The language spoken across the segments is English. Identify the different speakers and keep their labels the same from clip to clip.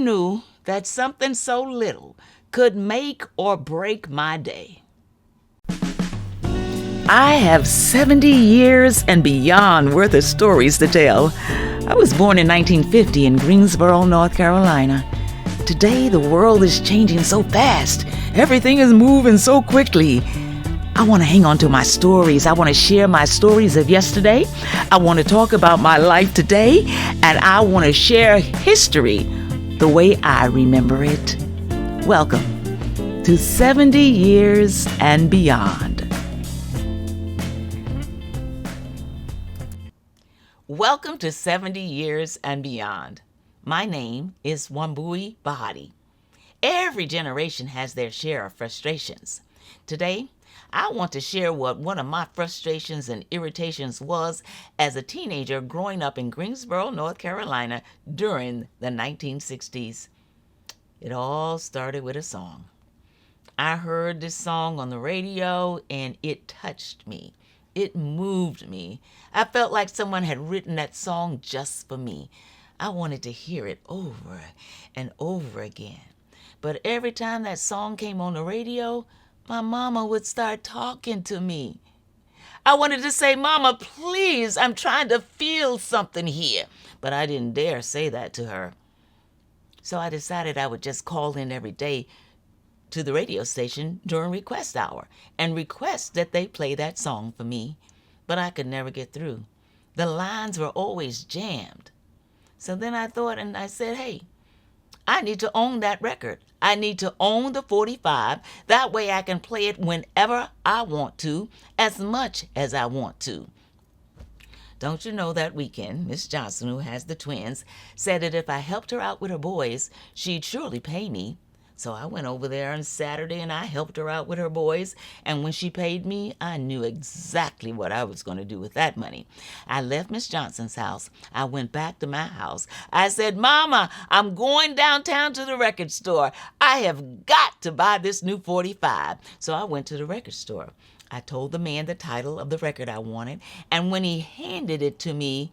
Speaker 1: knew that something so little could make or break my day? I have 70 years and beyond worth of stories to tell. I was born in 1950 in Greensboro, North Carolina. Today, the world is changing so fast. Everything is moving so quickly. I want to hang on to my stories. I want to share my stories of yesterday. I want to talk about my life today. And I want to share history the way I remember it. Welcome to 70 Years and Beyond. Welcome to 70 Years and Beyond. My name is Wambui Bahati. Every generation has their share of frustrations. Today, I want to share what one of my frustrations and irritations was as a teenager growing up in Greensboro, North Carolina during the 1960s. It all started with a song. I heard this song on the radio and it touched me. It moved me. I felt like someone had written that song just for me. I wanted to hear it over and over again. But every time that song came on the radio, my mama would start talking to me. I wanted to say, "Mama, please, I'm trying to feel something here." But I didn't dare say that to her. So I decided I would just call in every day to the radio station during request hour and request that they play that song for me. But I could never get through. The lines were always jammed. So then I thought and I said, hey, I need to own that record. I need to own the 45. That way I can play it whenever I want to, as much as I want to. Don't you know that weekend, Miss Johnson, who has the twins, said that if I helped her out with her boys, she'd surely pay me. So I went over there on Saturday and I helped her out with her boys. And when she paid me, I knew exactly what I was going to do with that money. I left Miss Johnson's house. I went back to my house. I said, "Mama, I'm going downtown to the record store. I have got to buy this new 45. So I went to the record store. I told the man the title of the record I wanted. And when he handed it to me,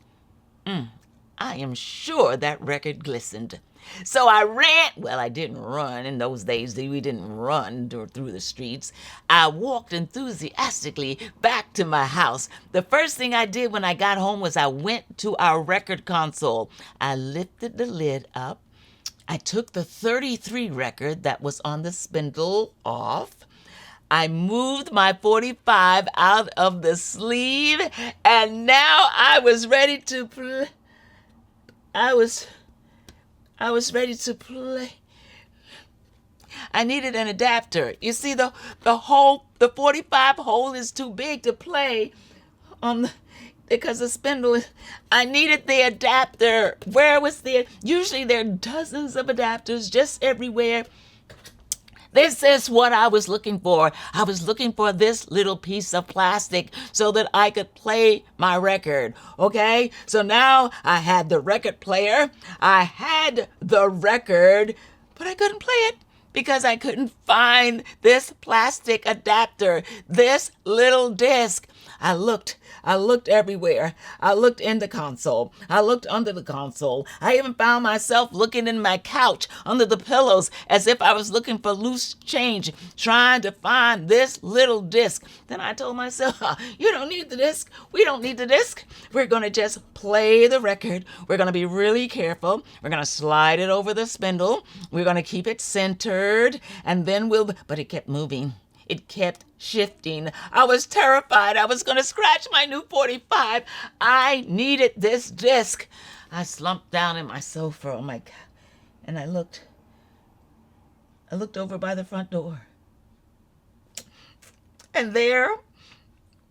Speaker 1: I am sure that record glistened. So I ran. Well, I didn't run. In those days, we didn't run through the streets. I walked enthusiastically back to my house. The first thing I did when I got home was I went to our record console. I lifted the lid up. I took the 33 record that was on the spindle off. I moved my 45 out of the sleeve, and now I was ready to play. I was ready to play. I needed an adapter. You see, the 45 hole is too big to play on because the spindle. I needed the adapter. Where was usually there are dozens of adapters just everywhere. This is what I was looking for. I was looking for this little piece of plastic so that I could play my record, okay? So now I had the record player, I had the record, but I couldn't play it because I couldn't find this plastic adapter, this little disc. I looked everywhere. I looked in the console. I looked under the console. I even found myself looking in my couch under the pillows as if I was looking for loose change, trying to find this little disc. Then I told myself, you don't need the disc. We don't need the disc. We're going to just play the record. We're going to be really careful. We're going to slide it over the spindle. We're going to keep it centered. And then but it kept moving. It kept shifting. I was terrified. I was going to scratch my new 45. I needed this disc. I slumped down in my sofa and I looked over by the front door. And there,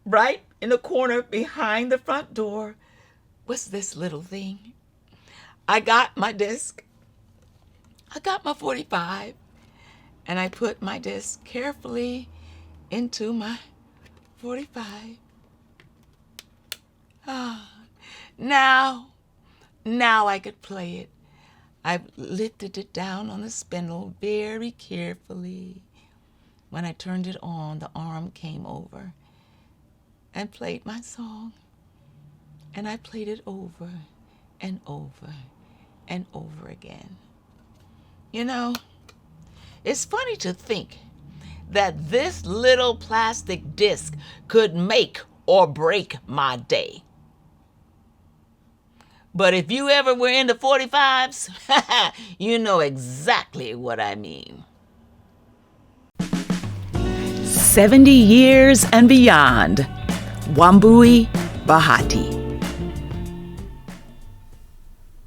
Speaker 1: right in the corner behind the front door, was this little thing. I got my disc. I got my 45. And I put my disc carefully into my 45. Now I could play it. I lifted it down on the spindle very carefully. When I turned it on, the arm came over and played my song. And I played it over and over and over again. You know, it's funny to think that this little plastic disc could make or break my day. But if you ever were into 45s, you know exactly what I mean. 70 years and beyond. Wambui Bahati.